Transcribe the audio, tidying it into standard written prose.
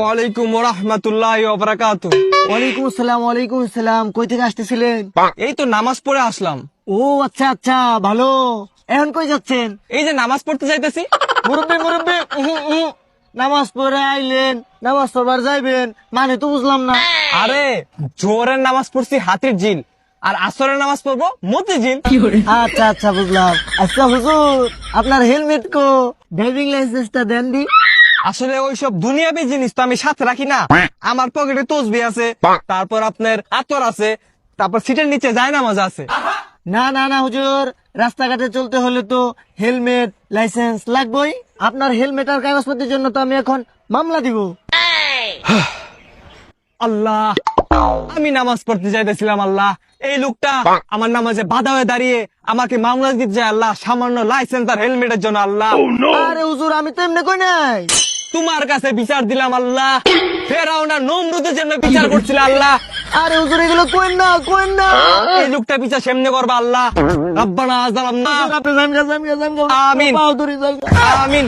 ওয়ালাইকুম রাহমাতুল্লাহি ওয়া বারাকাতুহু। ওয়ালাইকুম আসসালাম। ওয়ালাইকুম আসসালাম। কই থেকে আসতেছিলেন? এই তো নামাজ পড়ে আসলাম। ও আচ্ছা আচ্ছা, ভালো। এখন কই যাচ্ছেন? এই যে নামাজ পড়তে যাইতেছি। মুরব্বি মুরব্বি, নামাজ পড়ে আইলেন, নামাজ পড়বার যাইবেন মানে তো বুঝলাম না। আরে জোহরের নামাজ পড়ছি হাতির ঝিল, আর আসরের নামাজ পড়বো মতিঝিল। আচ্ছা আচ্ছা, বুঝলাম। আচ্ছা হুজুর, আপনার হেলমেট কো? ড্রাইভিং লাইসেন্সটা দেন দি। আসলে ওইসব দুনিয়াবি জিনিস তো আমি সাথে রাখি না। আমার পকেটে তসবি আছে, তারপর আপনার আতর আছে, তারপর সিটের নিচে জায়নামাজ আছে। না না না হুজুর, রাস্তাঘাটে চলতে হলে তো হেলমেট লাইসেন্স লাগবেই। আপনার হেলমেট আর কাগজপত্রের জন্য তো আমি এখন মামলা দিব। আল্লাহ, আমি নামাজ পড়তে যাইতেছিলাম। আল্লাহ, এই লোকটা আমার নামাজে বাধা হয়ে দাঁড়িয়ে আমাকে মামলা দিতে যায়। আল্লাহ, সামান্য লাইসেন্স আর হেলমেটের জন্য। আল্লাহ, আরে হুজুর, আমি তো এমনি কই নাই। তোমার কাছে বিচার দিলাম। আল্লাহ, ফেরাউন আর নমরুদের জন্য বিচার করছিল। আল্লাহ, আরে হুজুর, এগুলো কোয়েন না, কোয়েন না। এই লোকটা বিচার সেমনে করবা। আল্লাহ, রব্বানা যালামনা। আপনি জামগা। আমিন। পাও ধরি যাই। আমিন।